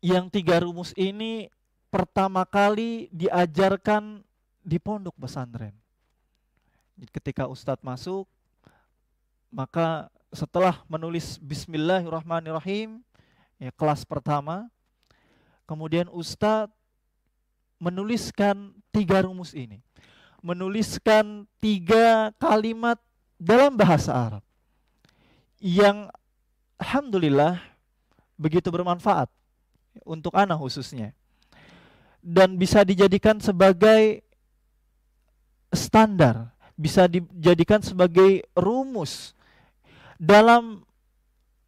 yang tiga rumus ini pertama kali diajarkan di pondok pesantren. Ketika Ustadz masuk, maka setelah menulis Bismillahirrahmanirrahim, ya, kelas pertama, kemudian Ustadz menuliskan tiga rumus ini, menuliskan tiga kalimat dalam bahasa Arab yang alhamdulillah begitu bermanfaat untuk anak khususnya, dan bisa dijadikan sebagai standar, bisa dijadikan sebagai rumus dalam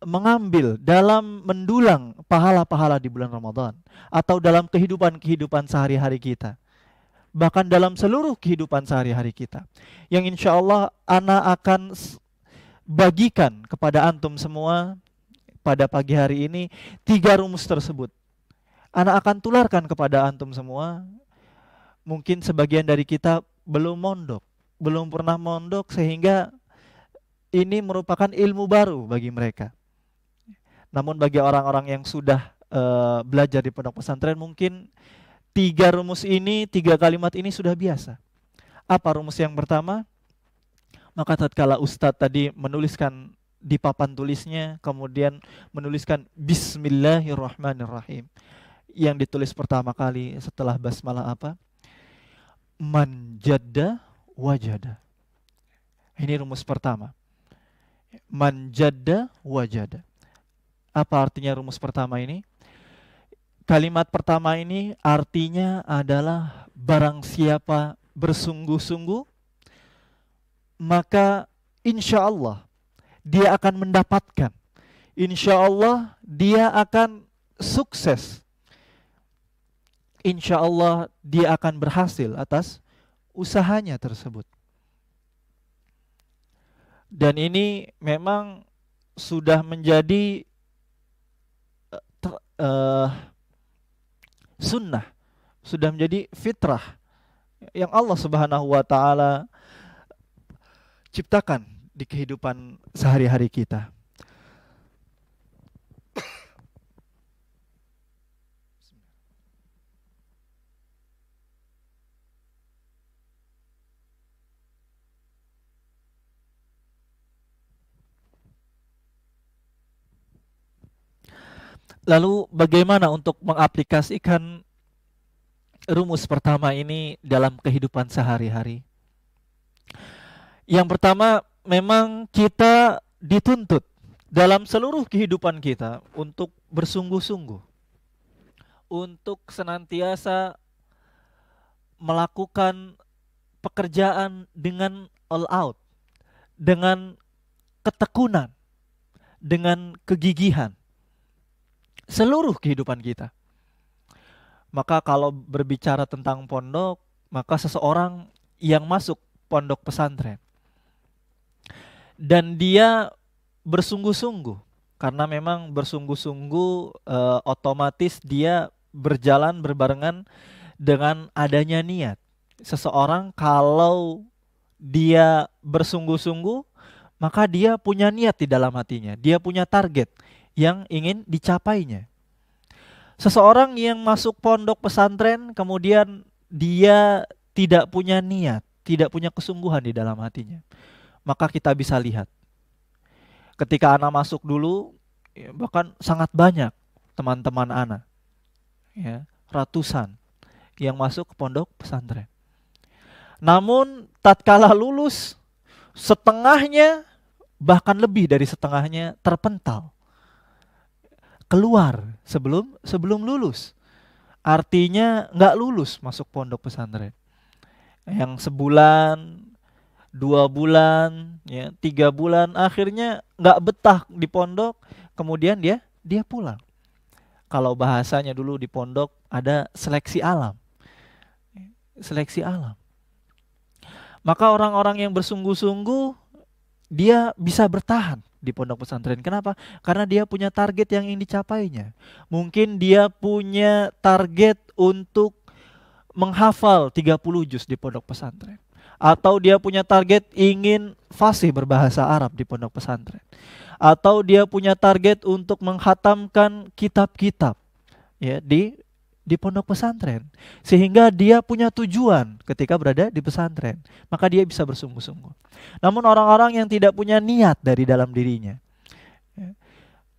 mengambil, dalam mendulang pahala-pahala di bulan Ramadan, atau dalam kehidupan-kehidupan sehari-hari kita, bahkan dalam seluruh kehidupan sehari-hari kita, yang insya Allah ana akan bagikan kepada antum semua pada pagi hari ini. Tiga rumus tersebut ana akan tularkan kepada antum semua. Mungkin sebagian dari kita belum mondok, belum pernah mondok, sehingga ini merupakan ilmu baru bagi mereka. Namun bagi orang-orang yang sudah belajar di pondok pesantren, mungkin tiga rumus ini, tiga kalimat ini sudah biasa. Apa rumus yang pertama? Maka tatkala Ustadz tadi menuliskan di papan tulisnya, kemudian menuliskan Bismillahirrahmanirrahim, yang ditulis pertama kali setelah basmalah apa? Man jadda wajada. Ini rumus pertama. Man jadda wajada. Apa artinya rumus pertama ini? Kalimat pertama ini artinya adalah barang siapa bersungguh-sungguh, maka insya Allah dia akan mendapatkan. Insya Allah dia akan sukses. Insya Allah dia akan berhasil atas usahanya tersebut. Dan ini memang sudah menjadi sunnah, sudah menjadi fitrah yang Allah Subhanahu wa Ta'ala ciptakan di kehidupan sehari-hari kita. Lalu bagaimana untuk mengaplikasikan rumus pertama ini dalam kehidupan sehari-hari? Yang pertama, memang kita dituntut dalam seluruh kehidupan kita untuk bersungguh-sungguh, untuk senantiasa melakukan pekerjaan dengan all out, dengan ketekunan, dengan kegigihan, seluruh kehidupan kita. Maka kalau berbicara tentang pondok, maka seseorang yang masuk pondok pesantren dan dia bersungguh-sungguh, karena memang bersungguh-sungguh otomatis dia berjalan berbarengan dengan adanya niat. Seseorang kalau dia bersungguh-sungguh, maka dia punya niat di dalam hatinya, dia punya target yang ingin dicapainya. Seseorang yang masuk pondok pesantren kemudian dia tidak punya niat, tidak punya kesungguhan di dalam hatinya, maka kita bisa lihat ketika anak masuk dulu, ya, bahkan sangat banyak teman-teman anak, ya, ratusan yang masuk ke pondok pesantren. Namun tatkala lulus, setengahnya, bahkan lebih dari setengahnya terpental, keluar sebelum lulus. Artinya nggak lulus masuk pondok pesantren. Yang sebulan, 2 bulan, ya, 3 bulan, akhirnya nggak betah di pondok, kemudian dia pulang. Kalau bahasanya dulu di pondok ada seleksi alam. Seleksi alam. Maka orang-orang yang bersungguh-sungguh dia bisa bertahan di pondok pesantren. Kenapa? Karena dia punya target yang ingin dicapainya. Mungkin dia punya target untuk menghafal 30 juz di pondok pesantren. Atau dia punya target ingin fasih berbahasa Arab di pondok pesantren. Atau dia punya target untuk menghatamkan kitab-kitab ya di pondok pesantren, sehingga dia punya tujuan ketika berada di pesantren, maka dia bisa bersungguh-sungguh. Namun orang-orang yang tidak punya niat dari dalam dirinya, ya,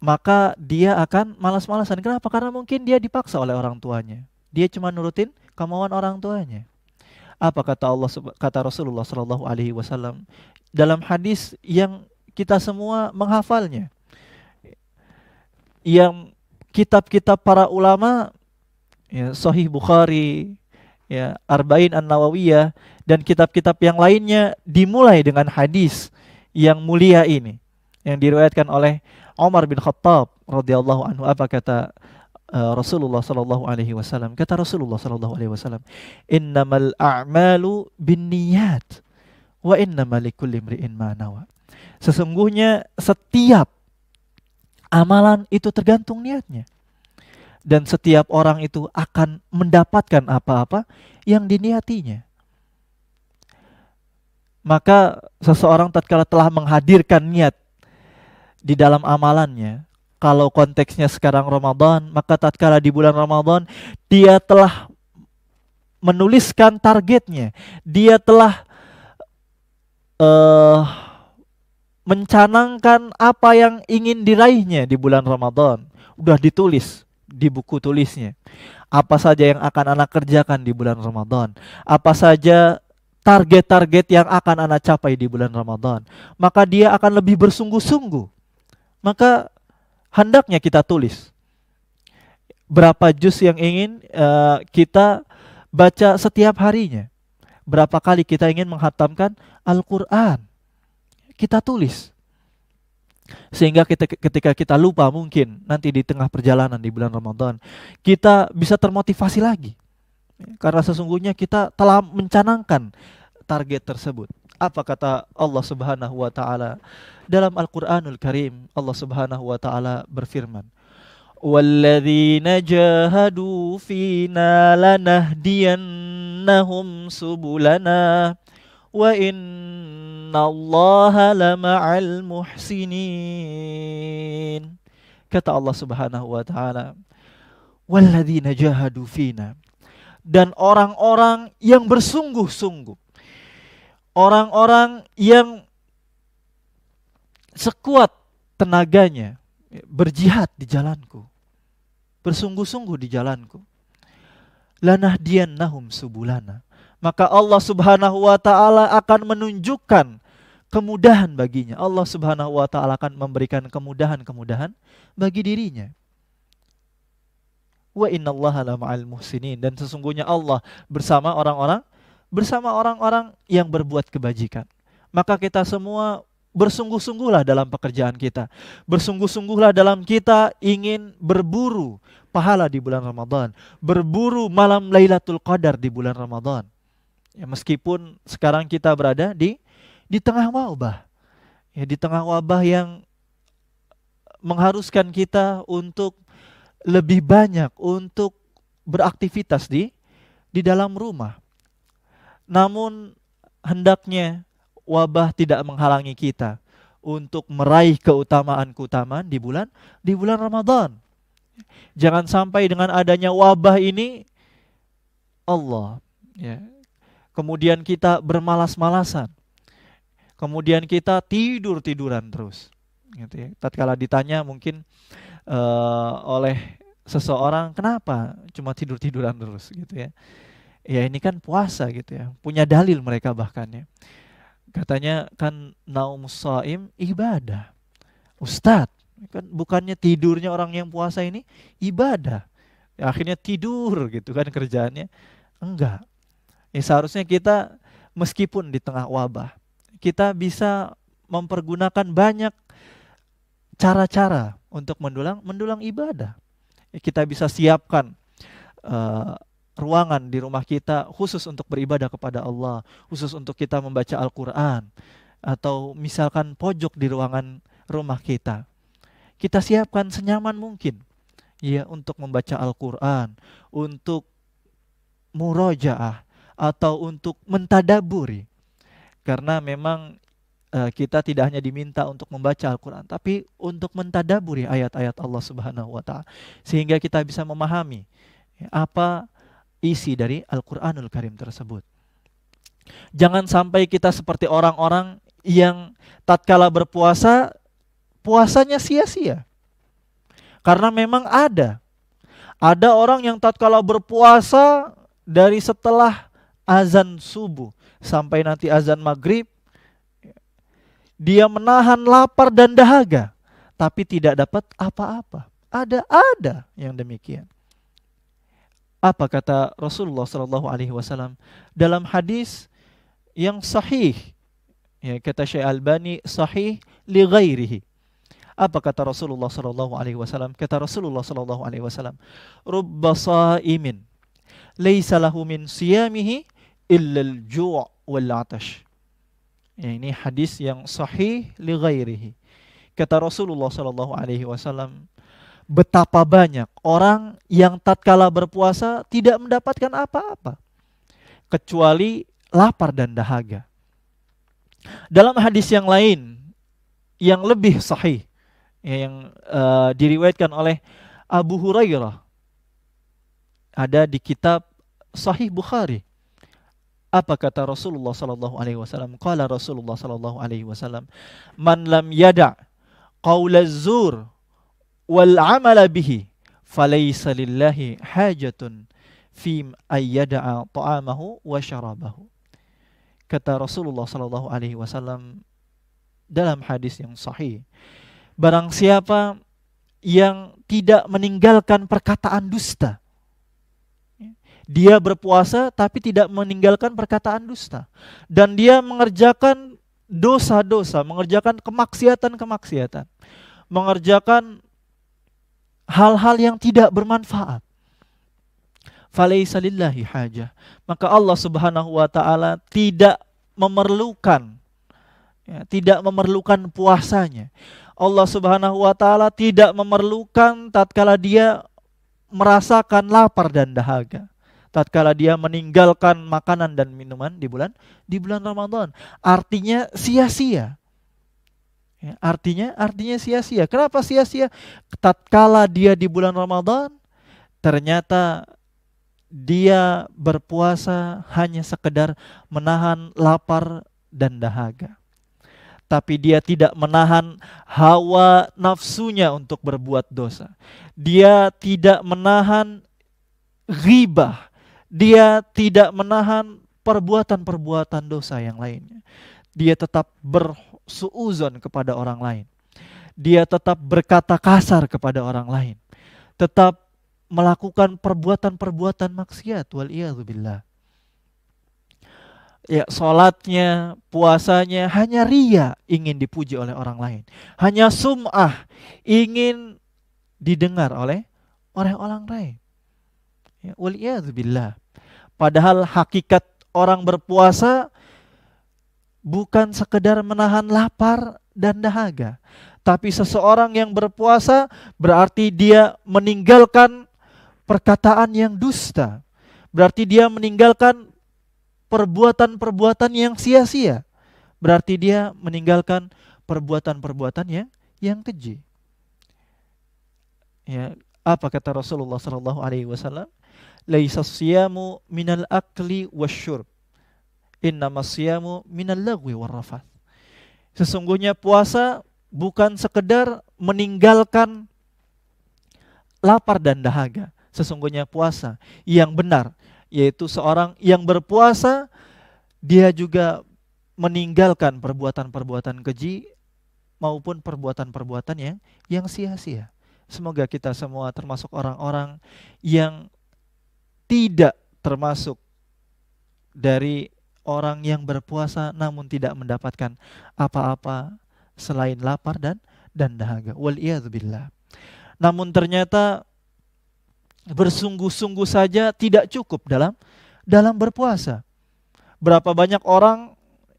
maka dia akan malas-malasan. Kenapa? Karena mungkin dia dipaksa oleh orang tuanya. Dia cuma nurutin kemauan orang tuanya. Apa kata kata Rasulullah Shallallahu Alaihi Wasallam dalam hadis yang kita semua menghafalnya, yang kitab-kitab para ulama, ya, Sahih Bukhari, ya, Arba'in An-Nawawiyah, dan kitab-kitab yang lainnya dimulai dengan hadis yang mulia ini, yang diriwayatkan oleh Umar bin Khattab radhiyallahu anhu. Apa kata Rasulullah sallallahu alaihi wasallam? Kata Rasulullah sallallahu alaihi wasallam, "Innamal a'malu binniyat wa innamal likulli imri'in ma nawa." Sesungguhnya setiap amalan itu tergantung niatnya. Dan setiap orang itu akan mendapatkan apa-apa yang diniatinya. Maka seseorang tatkala telah menghadirkan niat di dalam amalannya, kalau konteksnya sekarang Ramadan, maka tatkala di bulan Ramadan dia telah menuliskan targetnya, dia telah mencanangkan apa yang ingin diraihnya di bulan Ramadan. Udah ditulis di buku tulisnya. Apa saja yang akan anak kerjakan di bulan Ramadan. Apa saja target-target yang akan anak capai di bulan Ramadan. Maka dia akan lebih bersungguh-sungguh. Maka hendaknya kita tulis berapa juz yang ingin kita baca setiap harinya. Berapa kali kita ingin menghatamkan Al-Quran. Kita tulis. Sehingga ketika kita lupa mungkin nanti di tengah perjalanan di bulan Ramadan, kita bisa termotivasi lagi. Karena sesungguhnya kita telah mencanangkan target tersebut. Apa kata Allah Subhanahu wa taala dalam Al-Qur'anul Karim? Allah Subhanahu wa taala berfirman, "Walladzina jahadu fina lanahdiyannahum subulana wa innallaha lama'al muhsinin." Kata Allah Subhanahu wa taala, "Walladzina jahadu fina." Dan orang-orang yang bersungguh-sungguh, orang-orang yang sekuat tenaganya berjihad di jalanku, bersungguh-sungguh di jalanku, lanahdiyannahum subulana, maka Allah Subhanahu wa taala akan menunjukkan kemudahan baginya. Allah Subhanahu wa taala akan memberikan kemudahan-kemudahan bagi dirinya. Wa innallaha lama'al muhsinin, dan sesungguhnya Allah bersama orang-orang yang berbuat kebajikan. Maka kita semua bersungguh-sungguhlah dalam pekerjaan kita. Bersungguh-sungguhlah dalam kita ingin berburu pahala di bulan Ramadan, berburu malam Lailatul Qadar di bulan Ramadan. Ya, meskipun sekarang kita berada di tengah wabah. Ya, di tengah wabah yang mengharuskan kita untuk lebih banyak untuk beraktivitas di dalam rumah. Namun hendaknya wabah tidak menghalangi kita untuk meraih keutamaan-keutamaan di bulan Ramadan. Jangan sampai dengan adanya wabah ini Allah, ya, kemudian kita bermalas-malasan, kemudian kita tiduran terus. Gitu ya. Tatkala ditanya mungkin oleh seseorang, kenapa cuma tiduran terus gitu ya. Ya ini kan puasa gitu ya. Punya dalil mereka bahkan ya. Katanya kan naumus shaim ibadah. Ustadz, kan bukannya tidurnya orang yang puasa ini ibadah. Ya, akhirnya tidur gitu kan kerjaannya. Enggak. Ya seharusnya kita meskipun di tengah wabah, kita bisa mempergunakan banyak cara-cara untuk mendulang ibadah. Kita bisa siapkan ruangan di rumah kita khusus untuk beribadah kepada Allah, khusus untuk kita membaca Al-Quran, atau misalkan pojok di ruangan rumah kita. Kita siapkan senyaman mungkin ya untuk membaca Al-Quran, untuk murojaah, atau untuk mentadaburi. Karena memang kita tidak hanya diminta untuk membaca Al-Quran, tapi untuk mentadaburi ayat-ayat Allah Subhanahu wa Ta'ala, sehingga kita bisa memahami apa isi dari Al-Quranul Karim tersebut. Jangan sampai kita seperti orang-orang yang tatkala berpuasa, puasanya sia-sia. Karena memang ada orang yang tatkala berpuasa dari setelah azan subuh sampai nanti azan maghrib, dia menahan lapar dan dahaga, tapi tidak dapat apa-apa. Ada yang demikian. Apa kata Rasulullah Sallallahu Alaihi Wasallam dalam hadis yang sahih? Ya, kata Syekh Albani, sahih li ghairihi. Apa kata Rasulullah Sallallahu Alaihi Wasallam? Kata Rasulullah Sallallahu Alaihi Wasallam, rubba shaimin laisa lahu min siyamihi illa al-ju' wal 'atash. Ya, ini hadis yang sahih li ghairihi. Kata Rasulullah Sallallahu Alaihi Wasallam, betapa banyak orang yang tatkala berpuasa tidak mendapatkan apa-apa kecuali lapar dan dahaga. Dalam hadis yang lain yang lebih sahih, yang diriwayatkan oleh Abu Hurairah, ada di kitab Sahih Bukhari. Apa kata Rasulullah sallallahu alaihi wasallam? Qala Rasulullah sallallahu alaihi wasallam, "Man lam yada' qaula az-zur wal 'amala bihi, falaysa lillahi hajatun fi ay yada'a ta'amahu wa syarabahu." Kata Rasulullah sallallahu alaihi wasallam dalam hadis yang sahih, barang siapa yang tidak meninggalkan perkataan dusta, dia berpuasa tapi tidak meninggalkan perkataan dusta, dan dia mengerjakan dosa-dosa, mengerjakan kemaksiatan-kemaksiatan, mengerjakan hal-hal yang tidak bermanfaat, falaisa lillahi hajah, maka Allah Subhanahu wa Ta'ala tidak memerlukan puasanya. Allah Subhanahu wa Ta'ala tidak memerlukan tatkala dia merasakan lapar dan dahaga, tatkala dia meninggalkan makanan dan minuman di bulan Ramadan. Artinya sia-sia. Ya, artinya sia-sia. Kenapa sia-sia? Tatkala dia di bulan Ramadan, ternyata dia berpuasa hanya sekedar menahan lapar dan dahaga, tapi dia tidak menahan hawa nafsunya untuk berbuat dosa. Dia tidak menahan ghibah. Dia tidak menahan perbuatan-perbuatan dosa yang lainnya. Dia tetap bersuuzon kepada orang lain. Dia tetap berkata kasar kepada orang lain. Tetap melakukan perbuatan-perbuatan maksiat, wal iyadzubillah. Ya, salatnya, puasanya hanya riya, ingin dipuji oleh orang lain. Hanya sum'ah, ingin didengar oleh orang lain. Ya, wal iyadzubillah. Padahal hakikat orang berpuasa bukan sekedar menahan lapar dan dahaga, tapi seseorang yang berpuasa berarti dia meninggalkan perkataan yang dusta, berarti dia meninggalkan perbuatan-perbuatan yang sia-sia, berarti dia meninggalkan perbuatan-perbuatan yang keji. Ya, apa kata Rasulullah sallallahu alaihi wasallam? Laisa siyamu minal akli wasyurb, innamas siyamu minal lagwi warrafath. Sesungguhnya puasa bukan sekedar meninggalkan lapar dan dahaga. Sesungguhnya puasa yang benar, yaitu seorang yang berpuasa, dia juga meninggalkan perbuatan-perbuatan keji maupun perbuatan-perbuatan yang sia-sia. Semoga kita semua termasuk orang-orang yang tidak termasuk dari orang yang berpuasa namun tidak mendapatkan apa-apa selain lapar dan dahaga. Wal iyadzubillah. Namun ternyata bersungguh-sungguh saja tidak cukup dalam berpuasa. Berapa banyak orang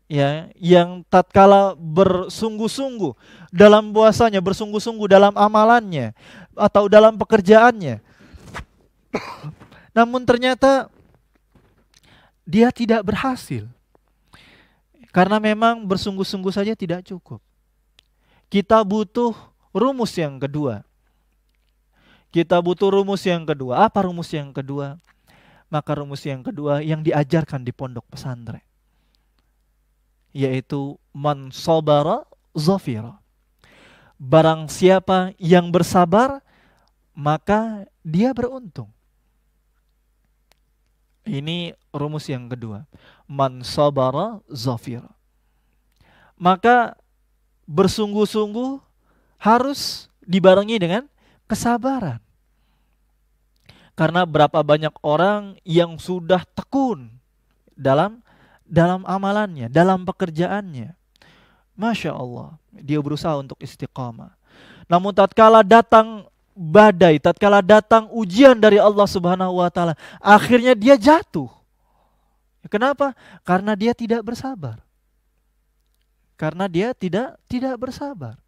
ya yang tatkala bersungguh-sungguh dalam puasanya, bersungguh-sungguh dalam amalannya atau dalam pekerjaannya, namun ternyata dia tidak berhasil. Karena memang bersungguh-sungguh saja tidak cukup. Kita butuh rumus yang kedua. Kita butuh rumus yang kedua. Apa rumus yang kedua? Maka rumus yang kedua yang diajarkan di pondok pesantren, yaitu man sabara zafira. Barang siapa yang bersabar, maka dia beruntung. Ini rumus yang kedua. Man sabara zafira. Maka bersungguh-sungguh harus dibarengi dengan kesabaran. Karena berapa banyak orang yang sudah tekun dalam amalannya, dalam pekerjaannya. Masya Allah, dia berusaha untuk istiqamah. Namun tatkala datang badai, tatkala datang ujian dari Allah Subhanahu wa taala, akhirnya dia jatuh. Kenapa? Karena dia tidak bersabar. Karena dia tidak bersabar.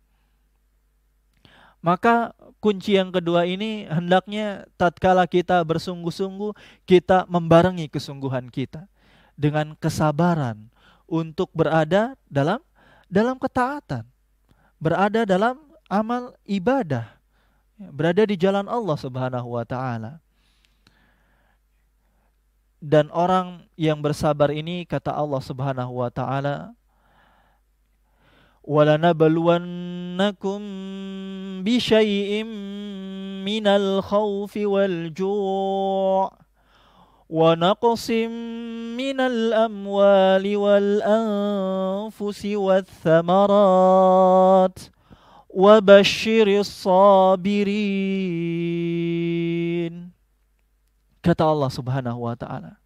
Maka kunci yang kedua ini hendaknya tatkala kita bersungguh-sungguh, kita membarengi kesungguhan kita dengan kesabaran untuk berada dalam ketaatan, berada dalam amal ibadah, berada di jalan Allah Subhanahu wa taala. Dan orang yang bersabar ini, kata Allah Subhanahu wa taala, وَلَنَبْلُوَنَّكُمْ بِشَيْءٍ مِّنَ الْخَوْفِ وَالْجُوعِ وَنَقْصٍ مِّنَ الْأَمْوَالِ وَالْأَنفُسِ وَالثَّمَرَاتِ وَبَشِّرِ الصَّابِرِينَ. Kata Allah Subhanahu wa taala,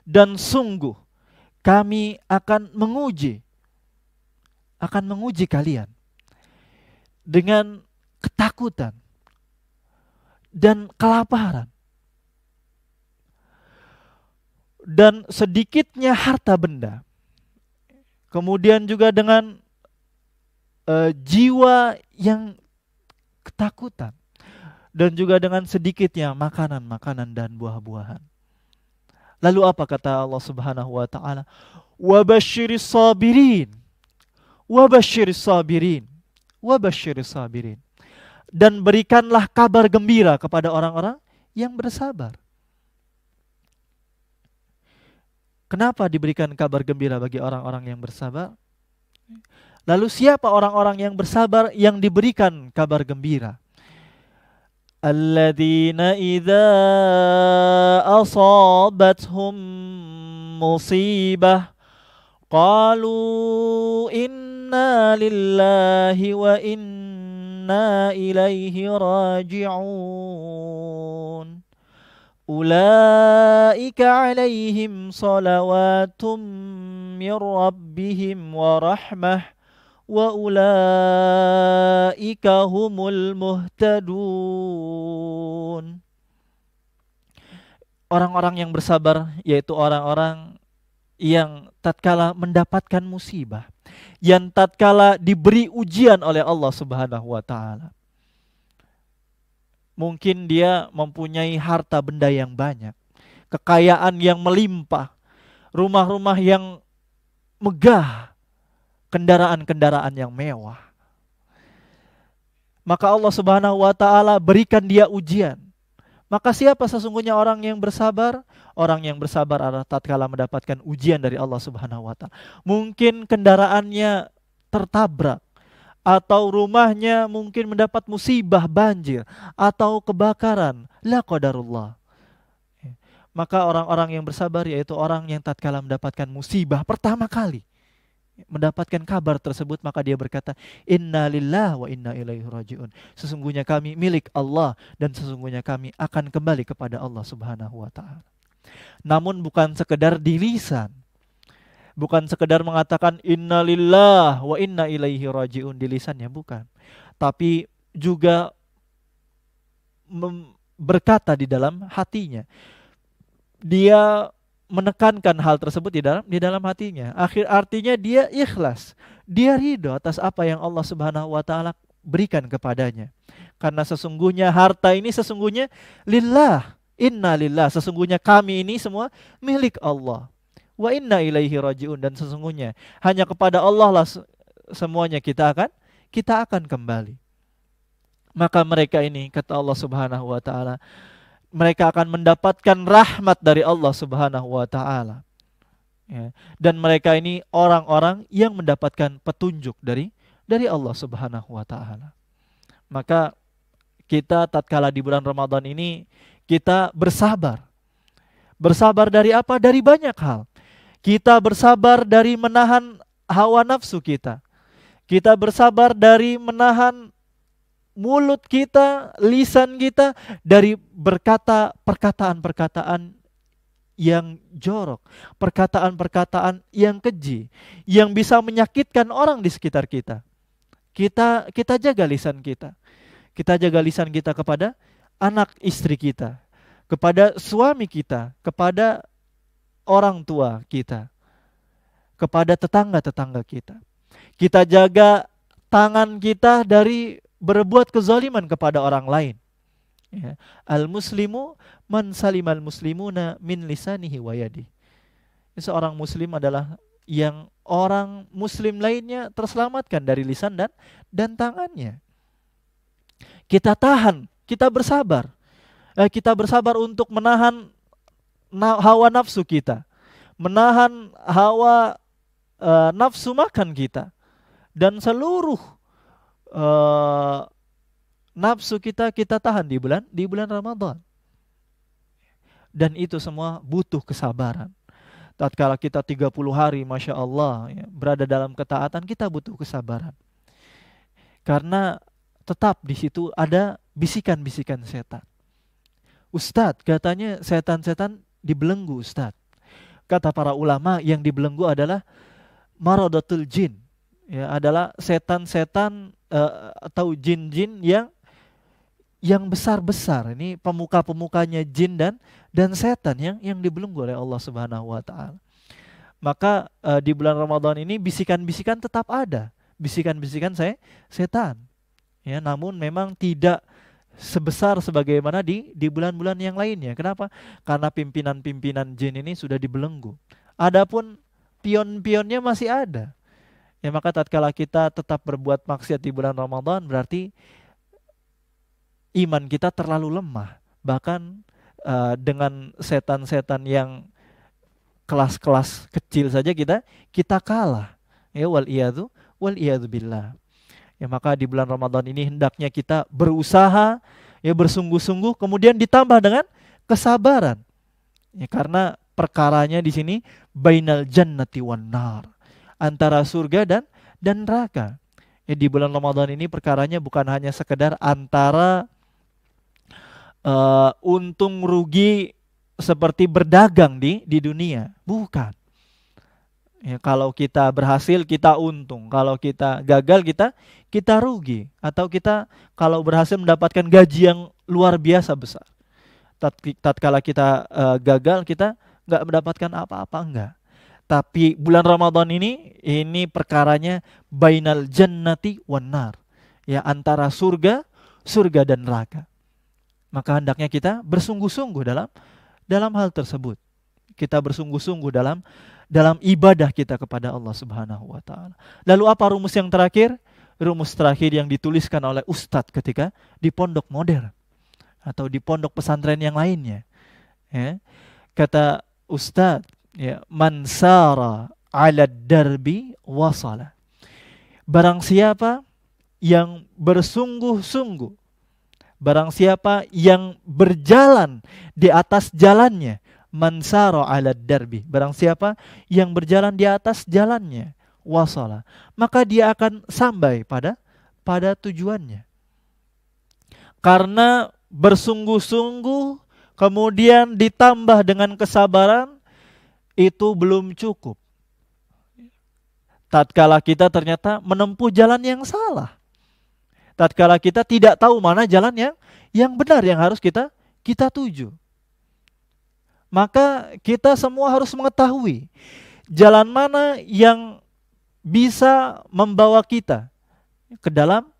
dan sungguh kami akan menguji kalian dengan ketakutan dan kelaparan dan sedikitnya harta benda, kemudian juga dengan jiwa yang ketakutan, dan juga dengan sedikitnya makanan-makanan dan buah-buahan. Lalu apa kata Allah Subhanahu wa taala? Wabasyiris sabirin. Wabasyiris sabirin. Wabasyiris sabirin. Dan berikanlah kabar gembira kepada orang-orang yang bersabar. Kenapa diberikan kabar gembira bagi orang-orang yang bersabar? Lalu siapa orang-orang yang bersabar yang diberikan kabar gembira? Alladzina idza asabathum musibah qalu inna lillahi wa inna ilaihi raji'un. Ulaika alaihim salawatum min rabbihim wa rahmah wa ulaika humul muhtadun. Orang-orang yang bersabar yaitu orang-orang yang tatkala mendapatkan musibah, yang tatkala diberi ujian oleh Allah Subhanahu wa taala. Mungkin dia mempunyai harta benda yang banyak, kekayaan yang melimpah, rumah-rumah yang megah, kendaraan-kendaraan yang mewah. Maka Allah Subhanahu wa taala berikan dia ujian. Maka siapa sesungguhnya orang yang bersabar? Orang yang bersabar adalah tatkala mendapatkan ujian dari Allah Subhanahu wa taala. Mungkin kendaraannya tertabrak, atau rumahnya mungkin mendapat musibah banjir atau kebakaran, la qadarullah. Maka orang-orang yang bersabar yaitu orang yang tatkala mendapatkan musibah pertama kali, mendapatkan kabar tersebut, maka dia berkata, inna lillahi wa inna ilaihi raji'un. Sesungguhnya kami milik Allah dan sesungguhnya kami akan kembali kepada Allah Subhanahu wa taala. Namun bukan sekedar di lisan, bukan sekedar mengatakan inna lillahi wa inna ilaihi raji'un di lisannya, bukan. Tapi juga berkata di dalam hatinya. Dia menekankan hal tersebut di dalam hatinya. Artinya dia ikhlas, dia ridho atas apa yang Allah Subhanahu wa taala berikan kepadanya. Karena sesungguhnya harta ini sesungguhnya lillah, inna lillah, sesungguhnya kami ini semua milik Allah. wa inna ilaihi rajiun, dan sesungguhnya hanya kepada Allah lah semuanya kita akan kembali. Maka mereka ini, kata Allah Subhanahu wa taala, mereka akan mendapatkan rahmat dari Allah Subhanahu wa taala. Ya. Dan mereka ini orang-orang yang mendapatkan petunjuk dari Allah Subhanahu wa taala. Maka kita tatkala di bulan Ramadan ini kita bersabar. Bersabar dari apa? Dari banyak hal. Kita bersabar dari menahan hawa nafsu kita. Kita bersabar dari menahan mulut kita, lisan kita dari berkata perkataan-perkataan yang jorok, perkataan-perkataan yang keji, yang bisa menyakitkan orang di sekitar kita. Kita jaga lisan kita. Kita jaga lisan kita kepada anak istri kita, kepada suami kita, kepada orang tua kita, kepada tetangga-tetangga kita. Kita jaga tangan kita dari berbuat kezaliman kepada orang lain. Ya. Al-muslimu man salimal muslimuna min lisanihi wa yadihi. Seorang muslim adalah yang orang muslim lainnya terselamatkan dari lisan dan tangannya. Kita tahan, kita bersabar. Kita bersabar untuk menahan hawa nafsu kita, menahan hawa nafsu makan kita, dan seluruh nafsu kita tahan di bulan Ramadan. Dan itu semua butuh kesabaran. Tatkala kita 30 hari, Masya Allah, ya, berada dalam ketaatan, kita butuh kesabaran. Karena tetap di situ ada bisikan-bisikan setan. Ustadz, katanya setan-setan dibelenggu, Ustadz. Kata para ulama, yang dibelenggu adalah maradatul jin. Ya, adalah setan-setan atau jin-jin yang besar-besar. Ini pemuka-pemukanya jin dan setan yang dibelenggu oleh Allah Subhanahu wa taala. Maka di bulan Ramadan ini bisikan-bisikan tetap ada. Bisikan-bisikan setan. Ya, namun memang tidak sebesar sebagaimana di bulan-bulan yang lainnya. Kenapa? Karena pimpinan-pimpinan jin ini sudah dibelenggu. Adapun pion-pionnya masih ada. Ya, maka tatkala kita tetap berbuat maksiat di bulan Ramadan, berarti iman kita terlalu lemah. Bahkan dengan setan-setan yang kelas-kelas kecil saja kita kalah. Ya, wal iyadu billah. Ya, maka di bulan Ramadan ini hendaknya kita berusaha, ya, bersungguh-sungguh, kemudian ditambah dengan kesabaran. Ya, karena perkaranya di sini bainal jannati wan nar, antara surga dan neraka. Ya, di bulan Ramadan ini perkaranya bukan hanya sekedar antara untung rugi seperti berdagang di dunia, bukan. Ya, kalau kita berhasil kita untung, kalau kita gagal kita rugi, atau kita kalau berhasil mendapatkan gaji yang luar biasa besar. Tatkala kita gagal, kita nggak mendapatkan apa-apa, enggak. Tapi bulan Ramadan ini perkaranya bainal jannati wan nar, ya, antara surga dan neraka. Maka hendaknya kita bersungguh-sungguh dalam hal tersebut. Kita bersungguh-sungguh dalam ibadah kita kepada Allah Subhanahu wa taala. Lalu apa rumus yang terakhir? Rumus terakhir yang dituliskan oleh ustadz ketika di pondok modern atau di pondok pesantren yang lainnya. Ya. Kata ustadz, ya, man sara 'ala darbi wasala. Barang siapa yang bersungguh-sungguh, barang siapa yang berjalan di atas jalannya, man sara 'ala darbi, barang siapa yang berjalan di atas jalannya, wasala, maka dia akan sampai pada tujuannya. Karena bersungguh-sungguh kemudian ditambah dengan kesabaran itu belum cukup. Tatkala kita ternyata menempuh jalan yang salah, tatkala kita tidak tahu mana jalan yang benar yang harus kita tuju, maka kita semua harus mengetahui jalan mana yang bisa membawa kita ke dalam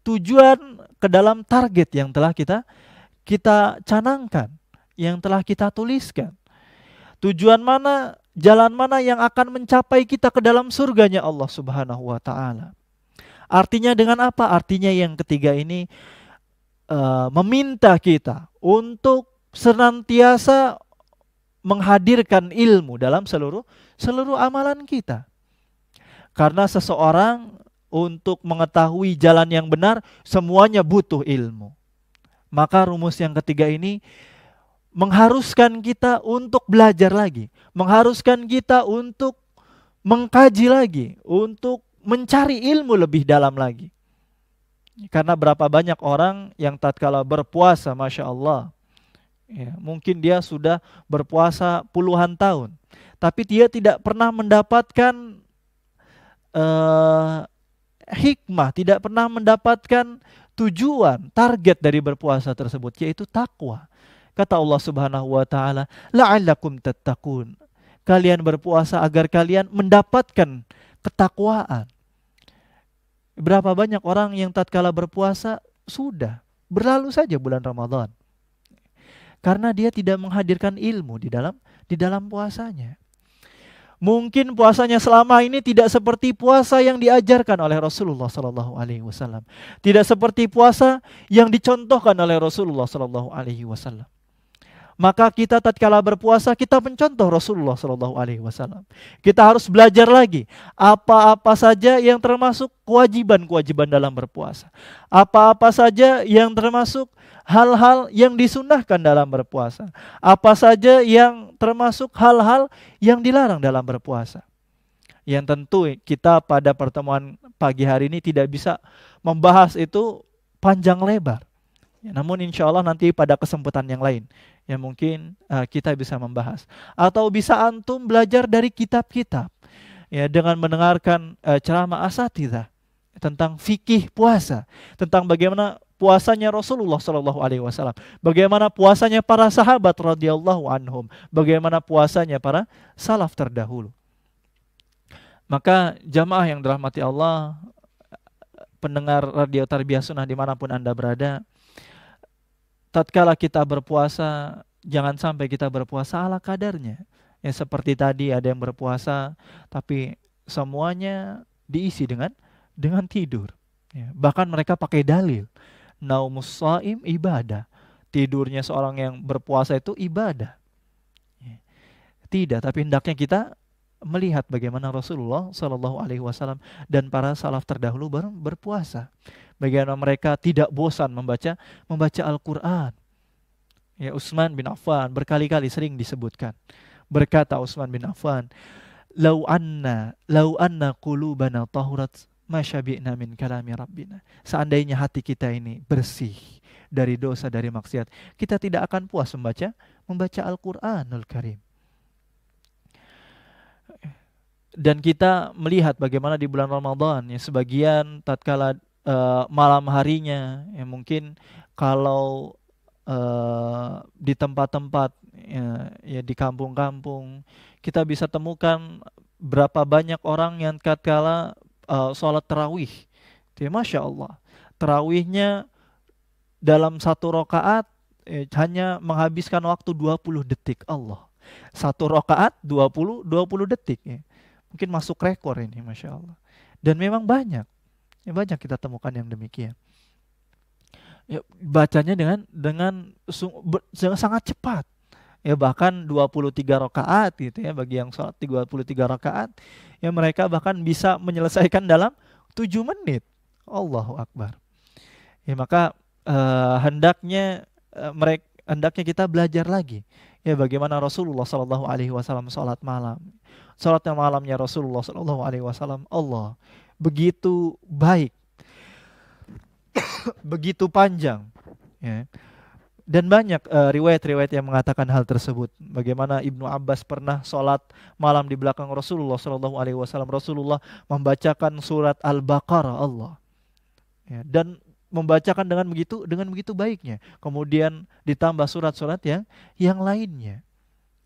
tujuan, ke dalam target yang telah kita canangkan, yang telah kita tuliskan. Tujuan mana, jalan mana yang akan mencapai kita ke dalam surganya Allah Subhanahu wa taala. Artinya dengan apa? Artinya yang ketiga ini meminta kita untuk senantiasa menghadirkan ilmu dalam seluruh amalan kita. Karena seseorang untuk mengetahui jalan yang benar, semuanya butuh ilmu. Maka rumus yang ketiga ini mengharuskan kita untuk belajar lagi, mengharuskan kita untuk mengkaji lagi, untuk mencari ilmu lebih dalam lagi. Karena berapa banyak orang yang tatkala berpuasa, Masya Allah, ya, mungkin dia sudah berpuasa puluhan tahun, tapi dia tidak pernah mendapatkan hikmah, tidak pernah mendapatkan tujuan, target dari berpuasa tersebut, yaitu takwa. Kata Allah Subhanahu wa taala, la'allakum tattaqun. Kalian berpuasa agar kalian mendapatkan ketakwaan. Berapa banyak orang yang tatkala berpuasa sudah berlalu saja bulan Ramadan. Karena dia tidak menghadirkan ilmu di dalam puasanya. Mungkin puasanya selama ini tidak seperti puasa yang diajarkan oleh Rasulullah Sallallahu Alaihi Wasallam, tidak seperti puasa yang dicontohkan oleh Rasulullah Sallallahu Alaihi Wasallam. Maka kita tatkala berpuasa kita mencontoh Rasulullah Sallallahu Alaihi Wasallam. Kita harus belajar lagi apa-apa saja yang termasuk kewajiban-kewajiban dalam berpuasa, apa-apa saja yang termasuk hal-hal yang disunahkan dalam berpuasa, apa saja yang termasuk hal-hal yang dilarang dalam berpuasa. Yang tentu kita pada pertemuan pagi hari ini tidak bisa membahas itu panjang lebar. Ya, namun insya Allah nanti pada kesempatan yang lain yang mungkin kita bisa membahas. Atau bisa antum belajar dari kitab-kitab, ya, dengan mendengarkan ceramah asatidzah tentang fikih puasa, tentang bagaimana puasanya Rasulullah Shallallahu Alaihi Wasallam, bagaimana puasanya para sahabat radhiyallahu anhum, bagaimana puasanya para salaf terdahulu. Maka jamaah yang dirahmati Allah, pendengar radio Tarbiyah Sunnah dimanapun Anda berada, tatkala kita berpuasa, jangan sampai kita berpuasa ala kadarnya. Ya, seperti tadi ada yang berpuasa, tapi semuanya diisi dengan tidur. Ya, bahkan mereka pakai dalil, naumus shaim ibadah. Tidurnya seorang yang berpuasa itu ibadah. Ya, tidak, tapi hendaknya kita melihat bagaimana Rasulullah Shallallahu Alaihi Wasallam dan para salaf terdahulu berpuasa. Bagaimana mereka tidak bosan membaca Al-Quran. Ya, Utsman bin Affan berkali-kali sering disebutkan. Berkata Utsman bin Affan, "Lau anna qulubana tahurat ma syabi'na min kalami rabbina." Seandainya hati kita ini bersih dari dosa, dari maksiat, kita tidak akan puas membaca Al-Qur'anul Karim. Dan kita melihat bagaimana di bulan Ramadan, ya, sebagian tatkala malam harinya, ya, mungkin kalau di tempat-tempat, ya di kampung-kampung, kita bisa temukan berapa banyak orang yang tatkala sholat tarawih, ya, Masya Allah, tarawihnya dalam satu rakaat hanya menghabiskan waktu 20 detik. Allah, satu rakaat 20 detik, ya. Mungkin masuk rekor ini, Masya Allah. Dan memang banyak kita temukan yang demikian. Ya, bacanya dengan sangat cepat. Ya, bahkan 23 rakaat gitu, ya, bagi yang sholat 23 rakaat, ya mereka bahkan bisa menyelesaikan dalam 7 menit. Allahu Akbar. Ya, maka hendaknya kita belajar lagi, ya, bagaimana Rasulullah Shallallahu Alaihi Wasallam sholat malam. Sholatnya malamnya Rasulullah Shallallahu Alaihi Wasallam, Allah, begitu baik, begitu panjang, ya. Dan banyak riwayat-riwayat yang mengatakan hal tersebut. Bagaimana Ibnu Abbas pernah sholat malam di belakang Rasulullah Shallallahu Alaihi Wasallam. Rasulullah membacakan surat Al-Baqarah, Allah, ya, dan membacakan dengan begitu baiknya. Kemudian ditambah surat-surat yang lainnya,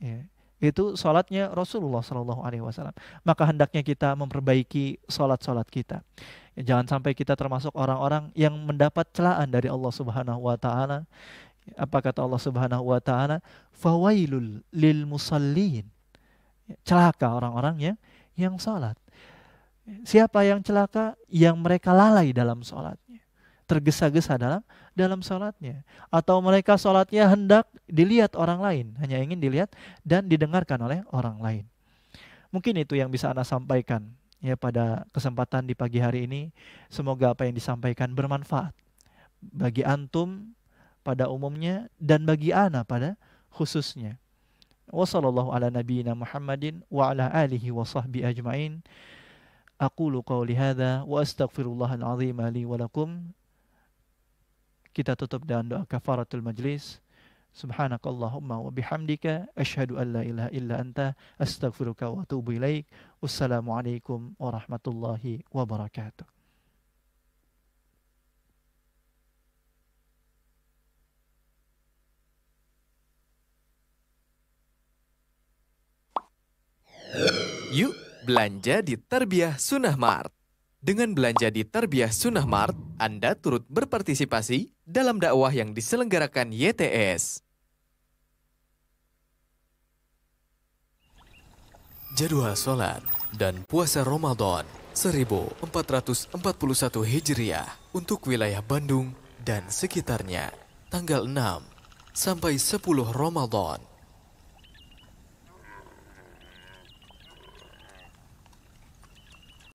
ya. Itu sholatnya Rasulullah Shallallahu Alaihi Wasallam. Maka hendaknya kita memperbaiki sholat kita. Ya, jangan sampai kita termasuk orang-orang yang mendapat celaan dari Allah Subhanahu Wa Taala, Apa kata Allah Subhanahu wa taala? Fawailul lil musallin. Celaka orang-orang yang salat. Siapa yang celaka? Yang mereka lalai dalam salatnya. Tergesa-gesa dalam salatnya. Atau mereka salatnya hendak dilihat orang lain, hanya ingin dilihat dan didengarkan oleh orang lain. Mungkin itu yang bisa Ana sampaikan ya pada kesempatan di pagi hari ini. Semoga apa yang disampaikan bermanfaat bagi antum pada umumnya dan bagi Ana pada khususnya. Wassallallahu ala nabiyyina Muhammadin wa ala alihi wa sahbihi ajmain. Aqulu qawli hadza wa astaghfirullahal azim li wa lakum. Kita tutup dengan doa kafaratul majlis. Subhanakallahumma wa bihamdika asyhadu an la ilaha illa anta astaghfiruka wa atubu ilaik. Wassalamualaikum warahmatullahi wabarakatuh. Yuk belanja di Tarbiyah Sunnah Mart. Dengan belanja di Tarbiyah Sunnah Mart, Anda turut berpartisipasi dalam dakwah yang diselenggarakan YTS. Jadwal sholat dan puasa Ramadan 1441 Hijriah untuk wilayah Bandung dan sekitarnya tanggal 6 sampai 10 Ramadan